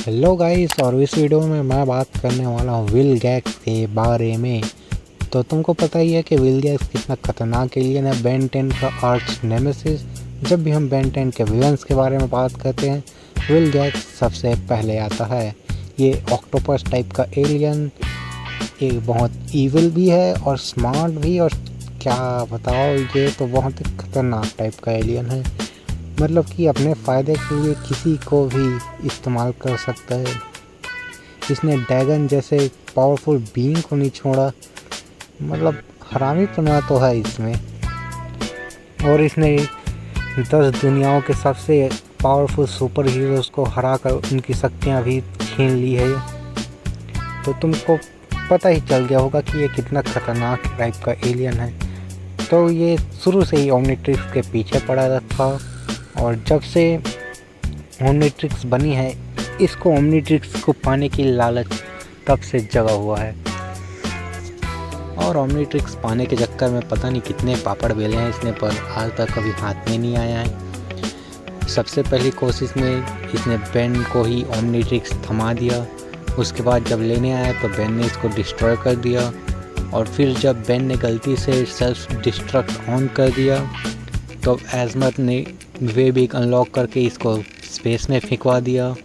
Hello guys, और इस video में मैं बात करने वाला हूँ विलगैक्स के बारे में। तो तुमको पता ही है कि विलगैक्स कितना खतरनाक एलियन है, बेन 10 का आर्च नेमेसिस। जब भी हम बेन 10 के विलन्स के बारे में बात करते हैं, विलगैक्स सबसे पहले आता है। ये ऑक्टोपस टाइप का एलियन एक बहुत ईविल भी है और स्मार्ट भी, और क्या बताओ, ये तो बहुत ही खतरनाक टाइप का एलियन है। मतलब कि अपने फ़ायदे के लिए किसी को भी इस्तेमाल कर सकता है। इसने ड्रैगन जैसे पावरफुल बीइंग को नहीं छोड़ा। मतलब हरामीपना तो है इसमें। और इसने 10 दुनियाओं के सबसे पावरफुल सुपर हीरोज़ को हराकर उनकी शक्तियाँ भी छीन ली है। तो तुमको पता ही चल गया होगा कि ये कितना खतरनाक टाइप का एलियन है। तो ये शुरू से ही ओमनिट्रिक्स के पीछे पड़ा था, और जब से ओमनिट्रिक्स बनी है, इसको ओमनिट्रिक्स को पाने की लालच तब से जगा हुआ है। और ओमनिट्रिक्स पाने के चक्कर में पता नहीं कितने पापड़ बेले हैं इसने, पर आज तक कभी हाथ में नहीं आया है। सबसे पहली कोशिश में इसने बेन को ही ओमनिट्रिक्स थमा दिया। उसके बाद जब लेने आया तो बेन ने इसको डिस्ट्रॉय कर दिया, और फिर जब बेन ने गलती से सेल्फ डिस्ट्रक्ट ऑन कर दिया तो एज़मथ ने वे भी अनलॉक करके इसको स्पेस में फेंकवा दिया।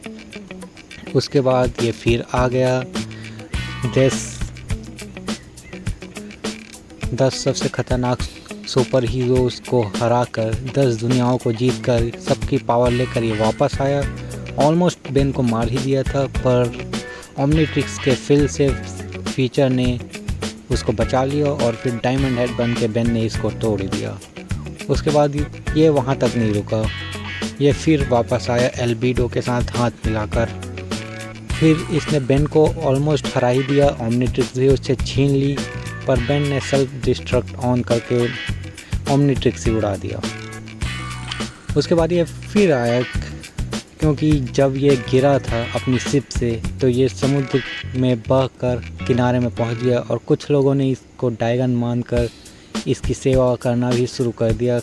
उसके बाद ये फिर आ गया 10 सबसे खतरनाक सुपर हीरोज़ को हराकर 10 दुनियाओं को जीतकर सबकी पावर लेकर ये वापस आया। ऑलमोस्ट बेन को मार ही दिया था, पर ओमनिट्रिक्स के फिल से फीचर ने उसको बचा लिया, और फिर डायमंड हेड बन के बेन ने इसको तोड़ दिया। उसके बाद ये वहाँ तक नहीं रुका, ये फिर वापस आया एल्बिडो के साथ हाथ मिलाकर। फिर इसने बेन को ऑलमोस्ट हरा ही दिया, ओमनिट्रिक्स भी उससे छीन ली, पर बेन ने सेल्फ डिस्ट्रक्ट ऑन करके ओमनिट्रिक्स ही उड़ा दिया। उसके बाद ये फिर आया, क्योंकि जब ये गिरा था अपनी शिप से तो ये समुद्र में बहकर किनारे में पहुंच गया, और कुछ लोगों ने इसको ड्रैगन मानकर इसकी सेवा करना भी शुरू कर दिया।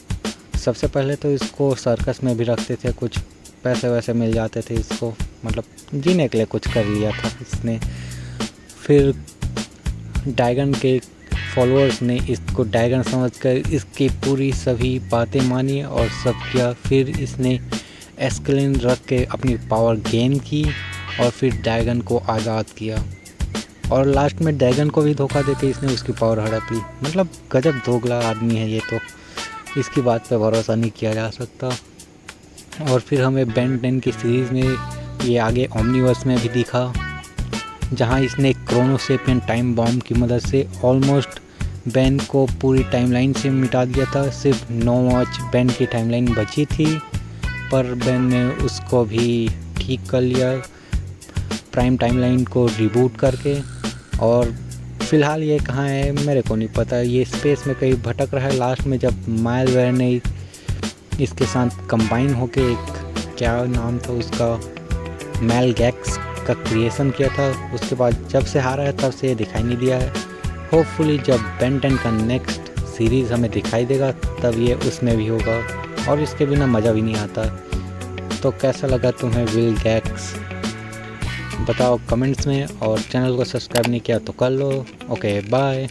सबसे पहले तो इसको सर्कस में भी रखते थे, कुछ पैसे वैसे मिल जाते थे इसको, मतलब जीने के लिए कुछ कर लिया था इसने। फिर ड्रैगन के फॉलोअर्स ने इसको ड्रैगन समझकर इसकी पूरी सभी बातें मानी और सब किया। फिर इसने एस्केलिन रख के अपनी पावर गेन की, और फिर ड्रैगन को आज़ाद किया, और लास्ट में ड्रैगन को भी धोखा देके इसने उसकी पावर हड़प ली। मतलब गजब दोगला आदमी है ये, तो इसकी बात पे भरोसा नहीं किया जा सकता। और फिर हमें बेन 10 की सीरीज़ में ये आगे ओमनीवर्स में भी दिखा, जहाँ इसने क्रोनोसेपियन टाइम बॉम्ब की मदद से ऑलमोस्ट बेन को पूरी टाइमलाइन से मिटा दिया था। सिर्फ 9 मार्च बेन की टाइमलाइन बची थी, पर बेन ने उसको भी ठीक कर लिया प्राइम टाइमलाइन को रिबूट करके। और फ़िलहाल ये कहाँ है मेरे को नहीं पता, ये स्पेस में कहीं भटक रहा है। लास्ट में जब माइलवेयर ने इसके साथ कंबाइन होके एक, क्या नाम था उसका, मैलगैक्स का क्रिएशन किया था, उसके बाद जब से हारा है तब से ये दिखाई नहीं दिया है। होपफुली जब बेन 10 का नेक्स्ट सीरीज़ हमें दिखाई देगा तब ये उसमें भी होगा, और इसके बिना मज़ा भी नहीं आता। तो कैसा लगा तुम्हें विलगैक्स, बताओ कमेंट्स में, और चैनल को सब्सक्राइब नहीं किया तो कर लो। Okay, bye.